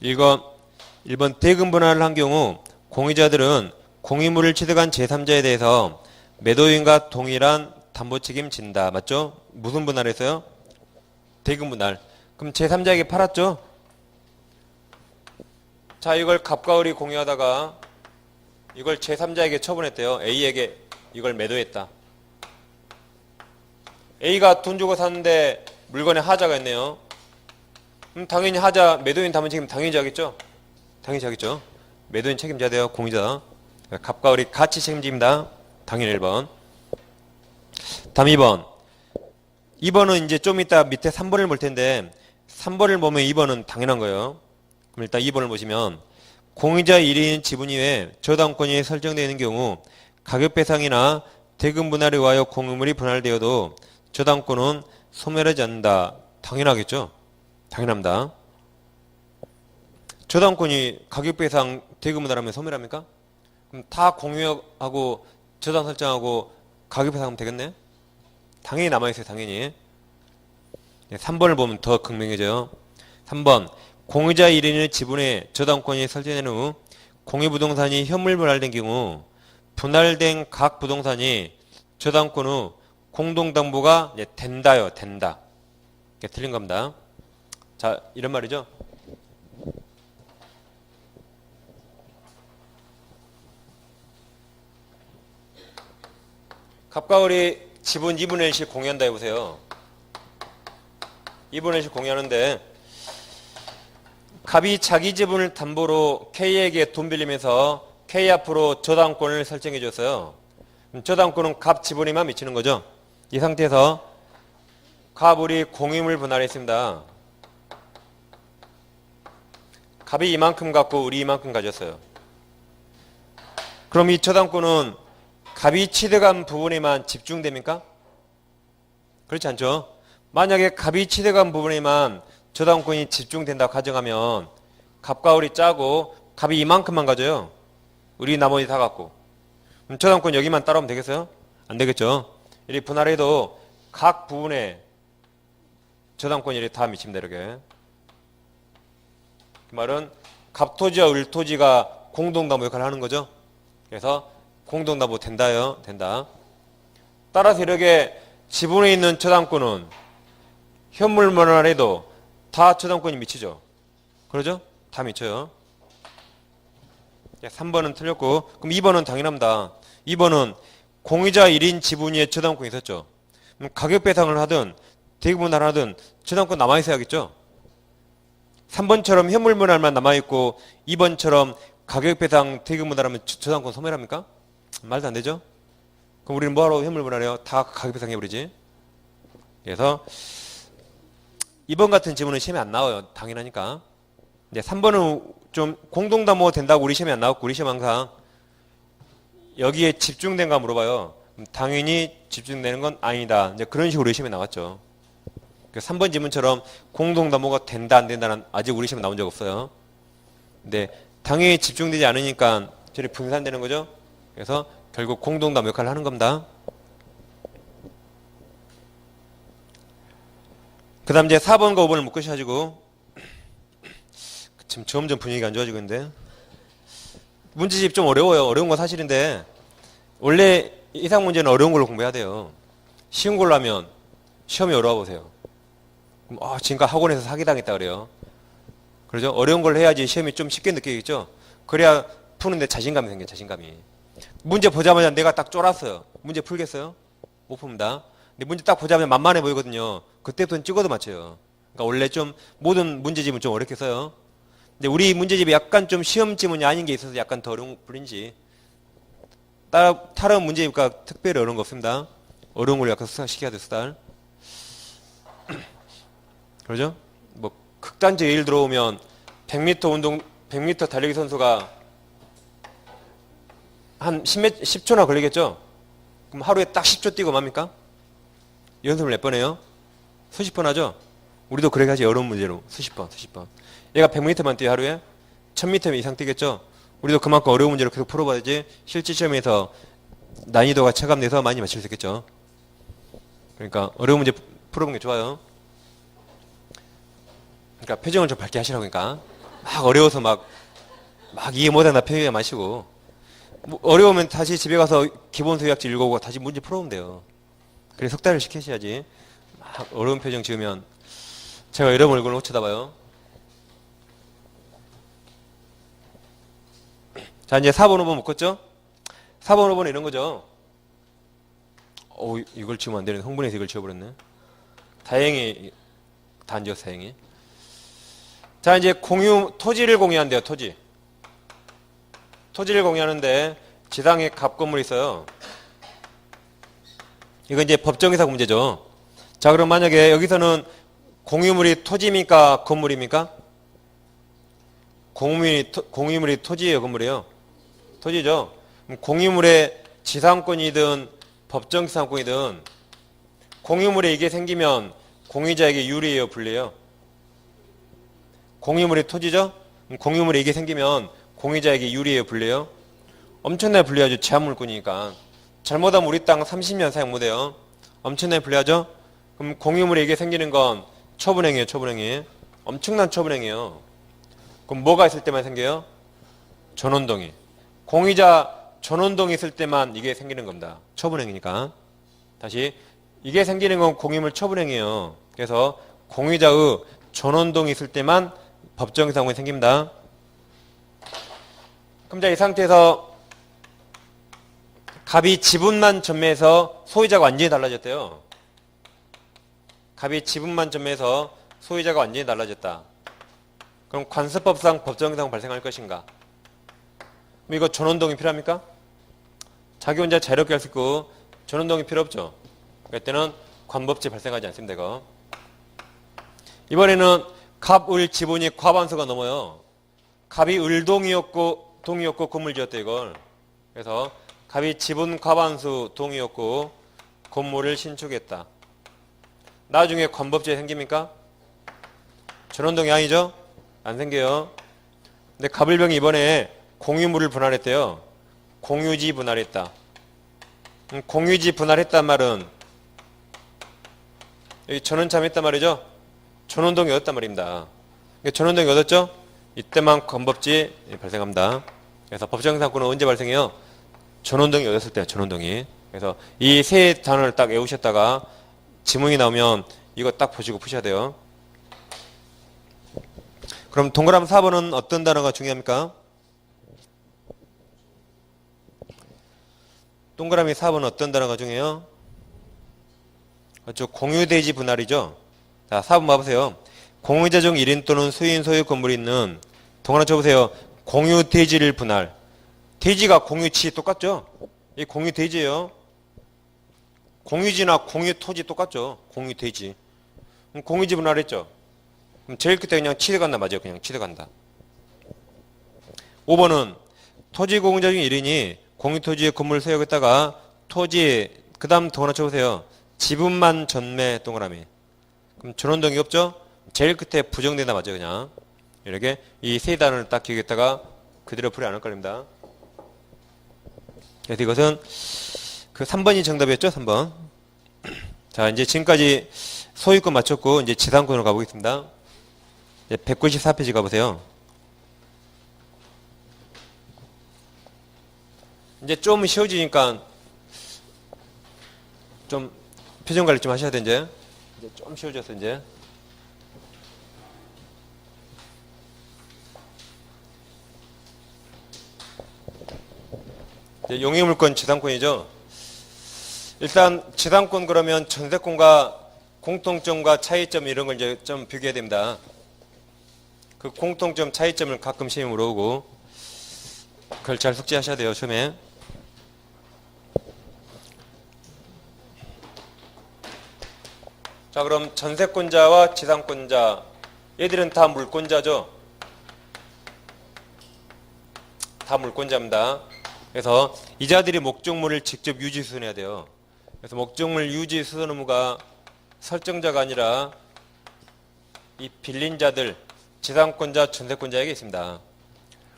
1번 대금 분할을 한 경우 공유자들은 공유물을 취득한 제3자에 대해서 매도인과 동일한 담보 책임 진다. 맞죠? 무슨 분할했어요? 대금 분할. 그럼 제3자에게 팔았죠? 자, 이걸 갑과 을이 공유하다가 이걸 제3자에게 처분했대요. A에게 이걸 매도했다. A가 돈 주고 샀는데 물건에 하자가 있네요. 그럼 당연히 하자, 매도인 담보 책임 당연히 져야겠죠? 당연히 져야겠죠? 매도인 책임져야 돼요. 공유자. 갑과 을이 같이 책임집니다. 당연히 1번. 다음 2번. 2번은 이제 좀 이따 밑에 3번을 볼 텐데 3번을 보면 2번은 당연한 거예요. 그럼 일단 2번을 보시면 공유자 1인 지분 이외에 저당권이 설정되어 있는 경우 가격 배상이나 대금 분할에 의하여 공유물이 분할되어도 저당권은 소멸하지 않는다. 당연하겠죠? 당연합니다. 저당권이 가격 배상, 대금 분할하면 소멸합니까? 그럼 다 공유하고 저당 설정하고 가격 배상하면 되겠네? 당연히 남아있어요. 당연히. 3번을 보면 더 극명해져요. 3번. 공유자 1인의 지분에 저당권이 설정된 후 공유부동산이 현물 분할된 경우 분할된 각 부동산이 저당권 후 공동담보가 된다요. 된다. 이게 틀린 겁니다. 자, 이런 말이죠. 갑과 을이 지분 2분의 1씩 공유한다 해보세요. 2분의 1씩 공유하는데 갑이 자기 지분을 담보로 K에게 돈 빌리면서 K 앞으로 저당권을 설정해 줬어요. 저당권은 갑 지분에만 미치는 거죠. 이 상태에서 갑을이 공유물 분할했습니다. 갑이 이만큼 갖고 을이 이만큼 가졌어요. 그럼 이 저당권은 갑이 취득한 부분에만 집중됩니까? 그렇지 않죠. 만약에 갑이 취득한 부분에만 저당권이 집중된다고 가정하면 갑과 을이 짜고 갑이 이만큼만 가져요. 을이 나머지 다 갖고. 그럼 저당권 여기만 따라오면 되겠어요? 안 되겠죠. 이렇게 분할해도 각 부분에 저당권이 이렇게 다 미칩니다. 이렇게. 그 말은 갑토지와 을토지가 공동담보 역할을 하는 거죠. 그래서 공동담보 된다요. 된다. 따라서 이렇게 지분에 있는 저당권은 현물 분할해도 다 저당권이 미치죠. 그러죠? 다 미쳐요. 3번은 틀렸고 그럼 2번은 당연합니다. 2번은 공유자 1인 지분 위에 저당권이 있었죠. 그럼 가격 배상을 하든 대금 분할을 하든 저당권 남아있어야겠죠. 3번처럼 현물 분할만 남아있고 2번처럼 가격 배상 대금 분할하면 저당권 소멸합니까? 말도 안 되죠. 그럼 우리는 뭐하러 현물 분할해요? 다 가격 배상 해버리지. 그래서 2번 같은 지문은 시험에 안 나와요. 당연하니까. 이제 3번은 좀 공동담보가 된다고 우리 시험에 안 나왔고 우리 시험 항상 여기에 집중된가 물어봐요. 당연히 집중되는 건 아니다. 이제 그런 식으로 우리 시험에 나왔죠. 3번 지문처럼 공동담보가 된다 안 된다는 아직 우리 시험에 나온 적 없어요. 근데 당연히 집중되지 않으니까 저리 분산되는 거죠. 그래서 결국 공동담보 역할을 하는 겁니다. 그 다음 이제 4번과 5번을 묶으셔가지고 지금 점점 분위기가 안 좋아지고 있는데 문제집 좀 어려워요. 어려운 건 사실인데 원래 이상 문제는 어려운 걸로 공부해야 돼요. 쉬운 걸로 하면 시험이 어려워 보세요. 그럼 지금까지 학원에서 사기당했다 그래요. 그러죠? 어려운 걸 해야지 시험이 좀 쉽게 느끼겠죠? 그래야 푸는데 자신감이 생겨요. 자신감이. 문제 보자마자 내가 딱 쫄았어요. 문제 풀겠어요? 못 풉니다. 근데 문제 딱 보자마자 만만해 보이거든요. 그때부터는 찍어도 맞춰요. 그러니까 원래 좀 모든 문제집은 좀 어렵게 써요. 근데 우리 문제집이 약간 좀 시험 지문이 아닌 게 있어서 약간 더 어려운 뿐인지 다른 문제집과 특별히 어려운 거 없습니다. 어려운 걸 약간 시켜야 돼, 수달. 그러죠? 뭐 극단적 예를 들어오면 100m 운동, 100m 달리기 선수가 한 10초나 걸리겠죠? 그럼 하루에 딱 10초 뛰고 맙니까? 연습을 몇 번 해요? 수십 번 하죠? 우리도 그렇게 하지. 어려운 문제로 수십 번. 얘가 100m만 뛰어 하루에 1000m 이상 뛰겠죠? 우리도 그만큼 어려운 문제를 계속 풀어봐야지 실제 시험에서 난이도가 체감돼서 많이 맞출 수 있겠죠. 그러니까 어려운 문제 풀어보는 게 좋아요. 그러니까 표정을 좀 밝게 하시라고. 그러니까 막 어려워서 막 막 이해 못한다 편하게 마시고 뭐 어려우면 다시 집에 가서 기본 수학지 읽어보고 다시 문제 풀어오면 돼요. 그래 석 달을 시키셔야지. 막 어려운 표정 지으면 제가 여러분 얼굴을 못 쳐다봐요. 자 이제 4번 5번 묶었죠? 4번 5번 이런 거죠. 이걸 지우면 안 되네. 흥분해서 이걸 지워버렸네. 다행히 다 안 지웠어 다행히. 자 이제 토지를 공유한대요. 토지를 공유하는데 지상에 갑 건물이 있어요. 이건 이제 법정이상 문제죠. 자 그럼 만약에 여기서는 공유물이 토지입니까 건물입니까? 공유물이 토지예요 건물이에요? 토지죠. 그럼 공유물의 지상권이든 법정지상권이든 공유물에 이게 생기면 공유자에게 유리해요 불리해요? 공유물이 토지죠? 공유물에 이게 생기면 공유자에게 유리해요 불리해요? 엄청나게 불리하죠. 제한물권이니까. 잘못하면 우리 땅 30년 사용 못해요. 엄청나게 불리하죠? 그럼 공유물에 이게 생기는 건 처분행위예요. 처분행위. 엄청난 처분행위예요. 그럼 뭐가 있을 때만 생겨요? 전원동의. 공유자 전원동이 있을 때만 이게 생기는 겁니다. 처분행위니까. 다시 이게 생기는 건 공유물 처분행위예요. 그래서 공유자의 전원동이 있을 때만 법정이상권이 생깁니다. 그럼 자 이 상태에서 갑이 지분만 전매해서 소유자가 완전히 달라졌대요. 갑이 지분만 전매해서 소유자가 완전히 달라졌다. 그럼 관습법상 법정이상 발생할 것인가? 그럼 이거 전원동이 필요합니까? 자기 혼자 자유롭게 할 수 있고 전원동이 필요 없죠. 그때는 관법지 발생하지 않습니다. 이거. 이번에는 갑, 을, 지분이 과반수가 넘어요. 갑이 을동이었고 동이었고 건물 지었대 이걸. 그래서 갑이 지분 과반수 동이었고 건물을 신축했다. 나중에 관법지에 생깁니까? 전원동이 아니죠? 안 생겨요. 근데 갑을병이 이번에 공유물을 분할했대요. 공유지 분할했다. 공유지 분할했단 말은 여기 전원참했단 말이죠. 전원동이 얻었단 말입니다. 전원동이 얻었죠? 이때만 관법지 발생합니다. 그래서 법정상권은 언제 발생해요? 전원동이 얻었을 때요. 전원동이. 그래서 이 세 단어를 딱 외우셨다가 지문이 나오면 이거 딱 보시고 푸셔야 돼요. 그럼 동그라미 4번은 어떤 단어가 중요합니까? 동그라미 4번은 어떤 단어가 중요해요? 그렇죠. 공유대지 분할이죠. 자, 4번 봐보세요. 공유자 중 1인 또는 수인 소유 건물이 있는 동그라미 쳐보세요. 공유대지를 분할. 대지가 공유치 똑같죠? 이 공유대지예요. 공유지나 공유토지 똑같죠? 공유대지. 그럼 공유지 분할했죠? 그럼 제일 끝에 그냥 치대간다 맞아요. 그냥 치대간다. 5번은 토지 공유자 중 1인이 공유토지에 건물을 세우겠다가 토지 그 다음 동그라미 쳐보세요. 지분만 전매 동그라미. 그럼 전원동이 없죠? 제일 끝에 부정된다 맞아요. 그냥 이렇게 이 세 단어를 딱 기억했다가 그대로 풀이 안 헷갈립니다. 그래서 이것은 그 3번이 정답이었죠? 3번. 자 이제 지금까지 소유권 맞췄고 이제 지상권으로 가보겠습니다. 이제 194페이지 가보세요. 이제 좀 쉬워지니까 좀 표정 관리 좀 하셔야 돼 이제 좀 쉬워졌어 이제. 이제 용의물권 지상권이죠. 일단 지상권 그러면 전세권과 공통점과 차이점 이런 걸 이제 좀 비교해야 됩니다. 그 공통점 차이점을 가끔 시험에 물어보고 그걸 잘 숙지하셔야 돼요 처음에. 자 그럼 전세권자와 지상권자 얘들은 다 물권자죠. 다 물권자입니다. 그래서 이자들이 목적물을 직접 유지 수선해야 돼요. 그래서 목적물 유지 수선 의무가 설정자가 아니라 이 빌린 자들 지상권자 전세권자에게 있습니다.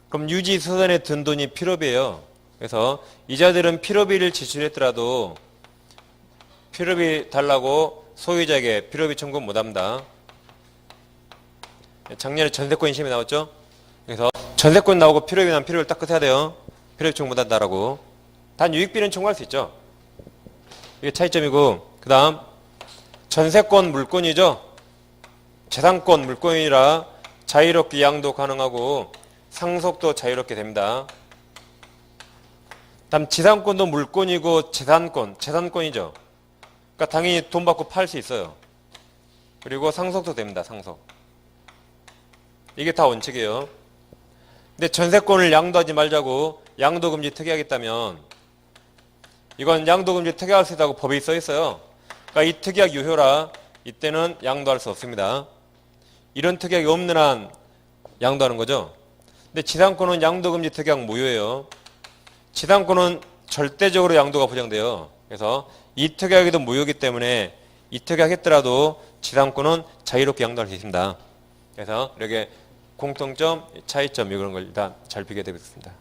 그럼 유지 수선에 든 돈이 필요비예요. 그래서 이자들은 필요비를 지출했더라도 필요비 달라고 소유자에게 필요비 청구 못합니다. 작년에 전세권 시험에 나왔죠. 그래서 전세권 나오고 필요비 나면 필요를 딱 끝해야 돼요. 필요비 청구한다라고. 단 유익비는 청구할 수 있죠. 이게 차이점이고, 그 다음 전세권 물권이죠. 재산권 물권이라 자유롭게 양도 가능하고 상속도 자유롭게 됩니다. 다음 지상권도 물권이고 재산권이죠. 그러니까 당연히 돈 받고 팔 수 있어요. 그리고 상속도 됩니다. 상속. 이게 다 원칙이에요. 근데 전세권을 양도하지 말자고 양도금지 특약했다면 이건 양도금지 특약할 수 있다고 법에 써 있어요. 그러니까 이 특약 유효라 이때는 양도할 수 없습니다. 이런 특약이 없는 한 양도하는 거죠. 근데 지상권은 양도금지 특약 무효예요. 지상권은 절대적으로 양도가 보장돼요. 그래서 이 특약에도 무효이기 때문에 이 특약 했더라도 지상권은 자유롭게 양도할 수 있습니다. 그래서 이렇게 공통점, 차이점 이런 걸 일단 잘 비교되고 있습니다.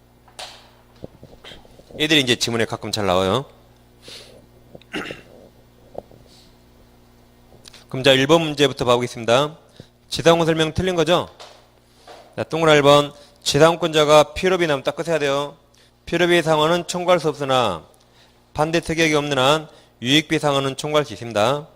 얘들이 이제 지문에 가끔 잘 나와요. 그럼 자 1번 문제부터 봐보겠습니다. 지상권 설명 틀린 거죠? 자, 동그란 1번 지상권자가 필요비 나면 딱 끝해야 돼요. 필요비 상환은 청구할 수 없으나 반대 특약이 없는 한 유익비 상환은 청구할 수 있습니다.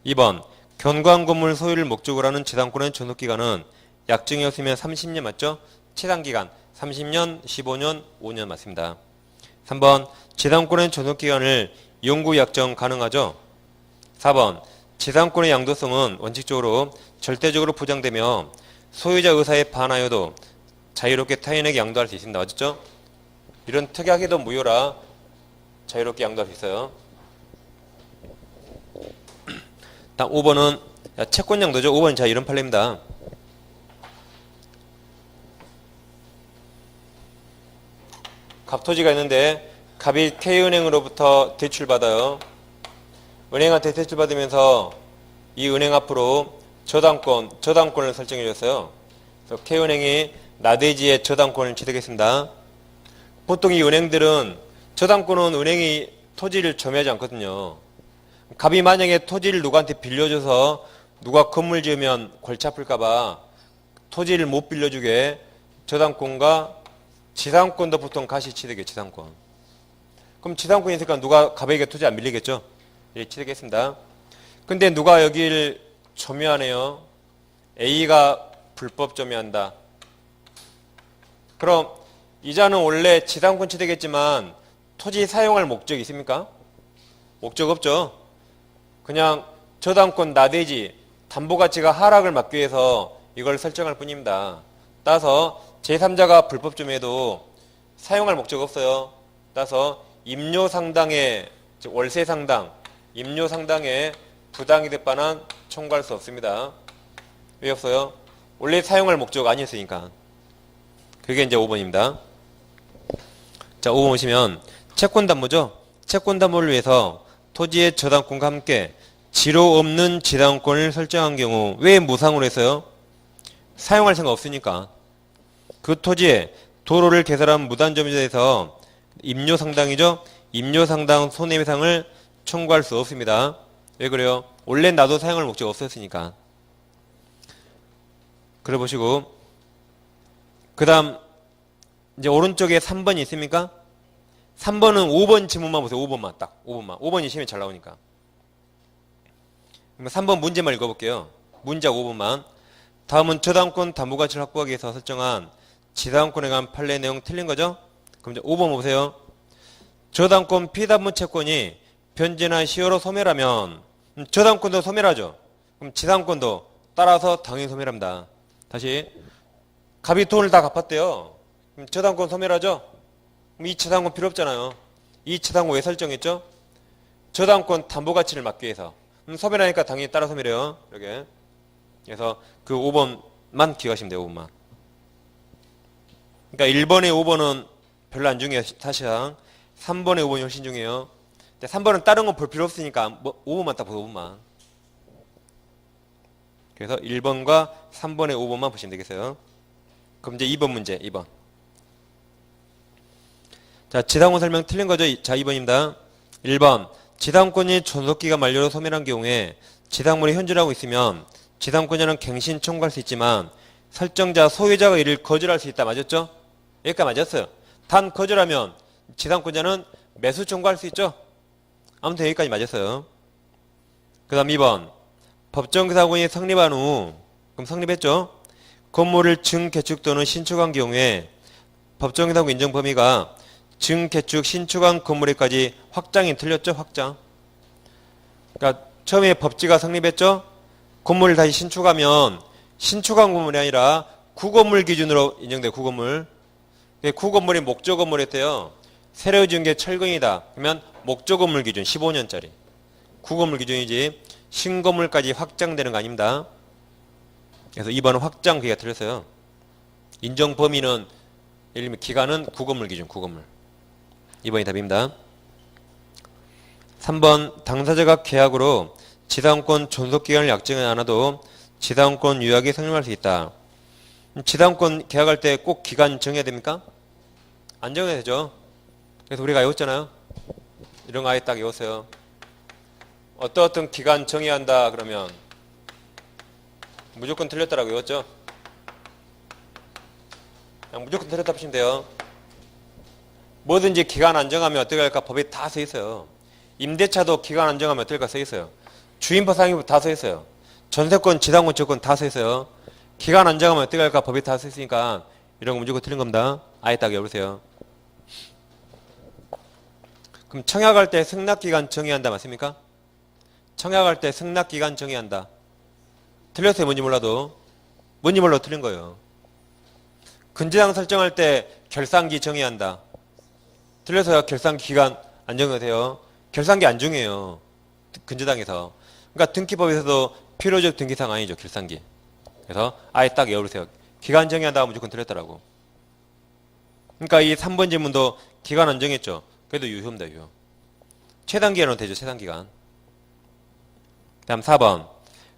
2번 견고한 건물 소유를 목적으로 하는 지상권의 존속기간은 약정이 없으면 30년 맞죠? 최단기간 30년, 15년, 5년 맞습니다. 3번 지상권의 존속기간을 영구 약정 가능하죠? 4번 지상권의 양도성은 원칙적으로 절대적으로 보장되며 소유자 의사에 반하여도 자유롭게 타인에게 양도할 수 있습니다. 맞죠? 이런 특약에도 무효라 자유롭게 양도할 수 있어요. 다음 5번은 채권 양도죠. 5번은 자 이런 판례입니다. 갑토지가 있는데 갑이 K은행으로부터 대출받아요. 은행한테 대출받으면서 이 은행 앞으로 저당권을 설정해 줬어요. 그래서 K은행이 나대지에 저당권을 취득했습니다. 보통 이 은행들은 저당권은 은행이 토지를 점유하지 않거든요. 갑이 만약에 토지를 누구한테 빌려줘서 누가 건물 지으면 골치 아플까봐 토지를 못 빌려주게 저당권과 지상권도 보통 같이 취득해요. 지상권. 그럼 지상권이 있으니까 누가 갑에게 토지 안 빌리겠죠? 예, 취득했습니다. 근데 누가 여기를 점유하네요. A가 불법 점유한다. 그럼 이자는 원래 지상권 취득했지만 토지 사용할 목적이 있습니까? 목적 없죠. 그냥 저당권 나대지 담보가치가 하락을 막기 위해서 이걸 설정할 뿐입니다. 따라서 제3자가 불법 점유해도 사용할 목적 없어요. 따라서 임료상당의 즉 월세상당, 임료상당의 부당이득 반환 청구할 수 없습니다. 왜 없어요? 원래 사용할 목적 아니었으니까. 그게 이제 5번입니다. 자, 5번 보시면 채권담보죠. 채권담보를 위해서 토지의 저당권과 함께 지로 없는 지당권을 설정한 경우 왜 무상으로 했어요? 사용할 생각 없으니까. 그 토지에 도로를 개설한 무단점유자에서 임료상당이죠. 임료상당 손해배상을 청구할 수 없습니다. 왜 그래요? 원래 나도 사용할 목적 없었으니까. 그래 보시고 그 다음 이제 오른쪽에 3번이 있습니까? 3번은 5번 지문만 보세요. 5번만 딱 5번만. 5번이 시험에 잘 나오니까. 그럼 3번 문제만 읽어볼게요. 문자 5번만. 다음은 저당권 담보가치를 확보하기 위해서 설정한 지당권에 관한 판례 내용 틀린 거죠? 그럼 이제 5번 보세요. 저당권 피담보 채권이 변제나 시효로 소멸하면 저당권도 소멸하죠. 그럼 지당권도 따라서 당연히 소멸합니다. 다시 갑이 돈을 다 갚았대요. 그럼 저당권 소멸하죠? 그럼 이 저당권 필요 없잖아요. 이 저당권 왜 설정했죠? 저당권 담보가치를 막기 위해서. 소멸하니까 당연히 따라 소멸해요. 이렇게. 그래서 그 5번만 기억하시면 돼요. 5번만. 그러니까 1번에 5번은 별로 안 중요해요. 사실상 3번에 5번이 훨씬 중요해요. 근데 3번은 다른 건 볼 필요 없으니까 뭐 5번만 딱 보세요. 5번만. 그래서 1번과 3번에 5번만 보시면 되겠어요. 그럼 이제 2번 문제 2번. 자, 지당권 설명 틀린 거죠? 자, 2번입니다. 1번 지당권이 존속기가 만료로 소멸한 경우에 지당물이 현존하고 있으면 지당권자는 갱신 청구할 수 있지만 설정자 소유자가 이를 거절할 수 있다. 맞았죠? 여기까지 맞았어요. 단 거절하면 지상권자는 매수 청구할 수 있죠? 아무튼 여기까지 맞았어요. 그 다음 2번. 법정계사권이 성립한 후, 그럼 성립했죠? 건물을 증개축 또는 신축한 경우에 법정계사권 인정 범위가 증개축, 신축한 건물에까지 확장이 틀렸죠? 확장. 그러니까 처음에 법지가 성립했죠? 건물을 다시 신축하면 신축한 건물이 아니라 구건물 기준으로 인정돼요. 구건물. 구건물이 목조 건물이었대요. 새로 지은 게 철근이다. 그러면 목조 건물 기준 15년짜리. 구건물 기준이지 신건물까지 확장되는 거 아닙니다. 그래서 2번은 확장 그게 틀렸어요. 인정 범위는 예를 들면 기간은 구건물 기준 구건물. 2번이 답입니다. 3번 당사자가 계약으로 지상권 존속기간을 약정하지 않아도 지상권 유약이 성립할 수 있다. 지상권 계약할 때 꼭 기간 정해야 됩니까? 안 정해야 되죠. 그래서 우리가 외웠잖아요. 이런 거 아예 딱 외웠어요. 어떤 기간 정해야 한다 그러면 무조건 틀렸다라고 외웠죠. 그냥 무조건 틀렸다 보시면 돼요. 뭐든지 기간 안 정하면 어떻게 할까 법에 다 써 있어요. 임대차도 기간 안 정하면 어떻게 할까 써 있어요. 주임파 상임부 다 써 있어요. 전세권, 지상권, 지역권 다 써 있어요. 기간 안 정하면 어떻게 할까 법에 다 써 있으니까 이런 거 무조건 틀린 겁니다. 아예 딱 외우세요. 그럼 청약할 때 승낙기간 정해야 한다 맞습니까? 청약할 때 승낙기간 정해야 한다. 틀렸어요. 뭔지 몰라도. 뭔지 몰라도 틀린 거예요. 근저당 설정할 때 결산기 정해야 한다. 틀려서요. 결산기 기간 안 정해도 돼요. 결산기 안 정해요. 근저당에서. 그러니까 등기법에서도 필요적 등기사항 아니죠. 결산기. 그래서 아예 딱 외우세요. 기간 정해야 한다고 무조건 틀렸더라고. 그러니까 이 3번 질문도 기간 안 정했죠. 그래도 유효입니다. 유효. 최단기간은 되죠. 최단기간. 다음 4번.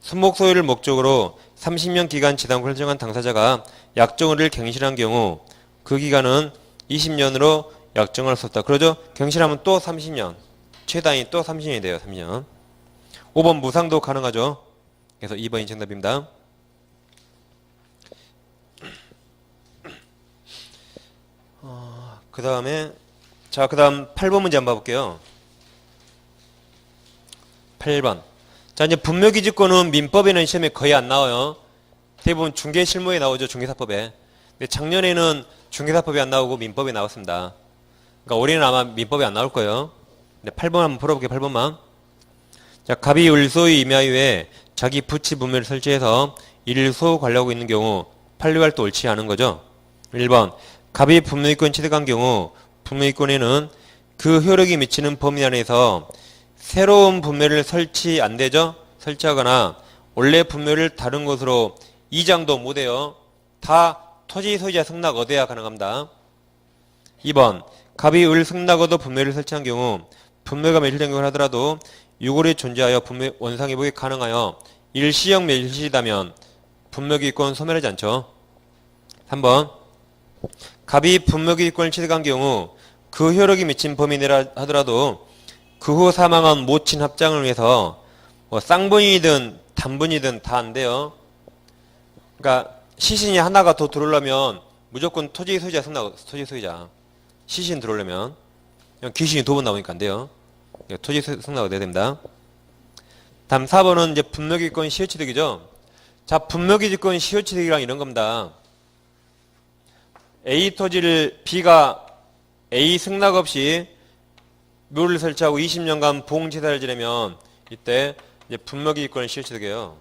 순목 소유를 목적으로 30년 기간 지상권을 설정한 당사자가 약정을 갱신한 경우 그 기간은 20년으로 약정할 수 없다. 그러죠? 갱신하면 또 30년. 최단이 또 30년이 돼요. 30년. 5번 무상도 가능하죠. 그래서 2번이 정답입니다. 그 다음에 그 다음 8번 문제 한번 봐볼게요. 8번. 자, 이제 분묘기지권은 민법에는 시험에 거의 안 나와요. 대부분 중개실무에 나오죠. 중개사법에. 근데 작년에는 중개사법이 안 나오고 민법에 나왔습니다. 그러니까 올해는 아마 민법에 안 나올 거예요. 근데 8번 한번 풀어볼게요. 8번만. 자, 갑이 을소의 임야유에 자기 부치 분묘를 설치해서 이를 소유 관리하고 있는 경우 판례할 때 옳지 않은 거죠. 1번. 갑이 분묘이권 취득한 경우 분묘이권에는 그 효력이 미치는 범위 안에서 새로운 분묘를 설치 안 되죠? 설치하거나 원래 분묘를 다른 곳으로 이장도 못해요. 다 토지 소유자 승낙 얻어야 가능합니다. 2번. 갑이 을 승낙 얻어 분묘를 설치한 경우 분묘가 매실된 경우를 하더라도 유골이 존재하여 분묘 원상회복이 가능하여 일시형 매실이다면 분묘기권 소멸하지 않죠. 3번. 갑이 분묘기권을 취득한 경우 그 효력이 미친 범위 내라 하더라도 그 후 사망한 모친 합장을 위해서 쌍분이든 단분이든 다 안 돼요. 그러니까 시신이 하나가 더 들어오려면 무조건 토지 소유자 승낙, 토지 소유자. 시신 들어오려면 귀신이 2번 나오니까 안 돼요. 토지 승낙 얻어야 됩니다. 다음 4번은 이제 분묘기권 시효취득이죠. 자, 분묘기지권 시효취득이랑 이런 겁니다. A 토지를 B가 A 승낙 없이 묘를 설치하고 20년간 보응제사를 지내면 이때 이제 분묘기지권을 시효취득해요.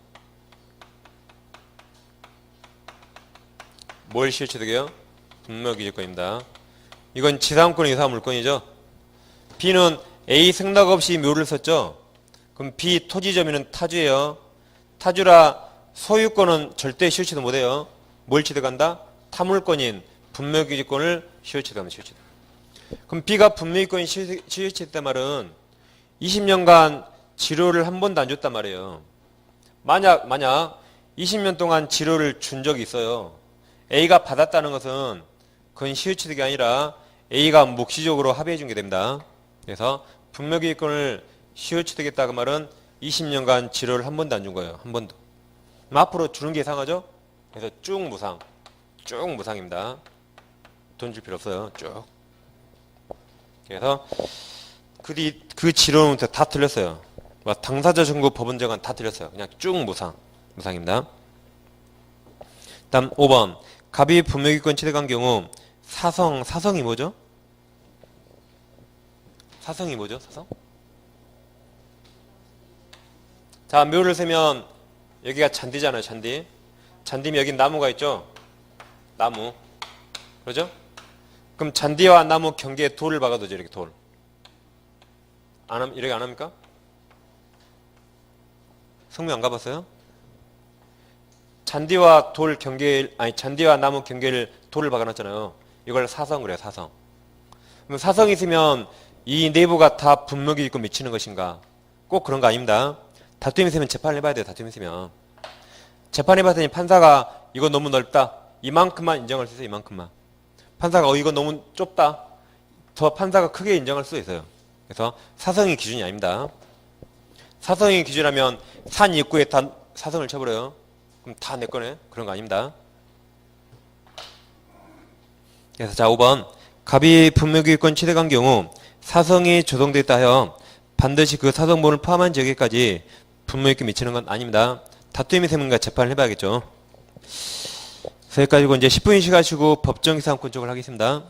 뭘 시효취득해요? 분묘기지권입니다. 이건 지상권의 유사 물권이죠. B는 A 승낙 없이 묘를 썼죠. 그럼 B 토지 점유는 타주예요. 타주라 소유권은 절대 시효취득 못해요. 뭘 취득한다? 타물권인 분묘기지권을 시효취득하면 시효취득. 그럼 B가 분묘기권 시효취득했단 말은 20년간 지료를 한 번도 안 줬단 말이에요. 만약 20년 동안 지료를 준 적이 있어요. A가 받았다는 것은 그건 시효취득이 아니라 A가 묵시적으로 합의해 준 게 됩니다. 그래서 분묘기지권을 시효취득했다 그 말은 20년간 지료를 한 번도 안 준 거예요. 한 번도. 그럼 앞으로 주는 게 이상하죠? 그래서 쭉 무상. 쭉 무상입니다. 돈 줄 필요 없어요. 쭉. 그래서 그 지론은 다 틀렸어요. 당사자 청구 법원 정한 다 틀렸어요. 그냥 쭉 무상. 무상입니다. 다음 5번. 갑이 분묘기권 취득한 경우 사성이 뭐죠? 사성이 뭐죠? 사성? 자, 묘를 세면 여기가 잔디잖아요. 잔디. 잔디면 여기 나무가 있죠? 나무. 그러죠? 그럼 잔디와 나무 경계에 돌을 박아두죠. 이렇게 돌. 이렇게 안 합니까? 성묘 안 가봤어요? 잔디와 나무 경계를 돌을 박아놨잖아요. 이걸 사성 그래요. 사성. 그럼 사성이 있으면 이 내부가 다 분묘기 있고 미치는 것인가? 꼭 그런 거 아닙니다. 다툼이 있으면 재판을 해봐야 돼요. 다툼이 있으면. 재판해봤더니 판사가 이거 너무 넓다. 이만큼만 인정할 수 있어요. 이만큼만. 판사가 이거 너무 좁다. 더 판사가 크게 인정할 수 있어요. 그래서 사성이 기준이 아닙니다. 사성이 기준하면 산 입구에 다 사성을 쳐버려요. 그럼 다 내 거네. 그런 거 아닙니다. 그래서 자 5번. 갑이 분묘기권 취득한 경우 사성이 조성되어 있다 하여 반드시 그 사성본을 포함한 지역에까지 분묘기권 미치는 건 아닙니다. 다툼이 생문과 재판을 해봐야겠죠. 그래서 여기까지 이제 10분 쉬가지고 법정기사항권 쪽을 하겠습니다.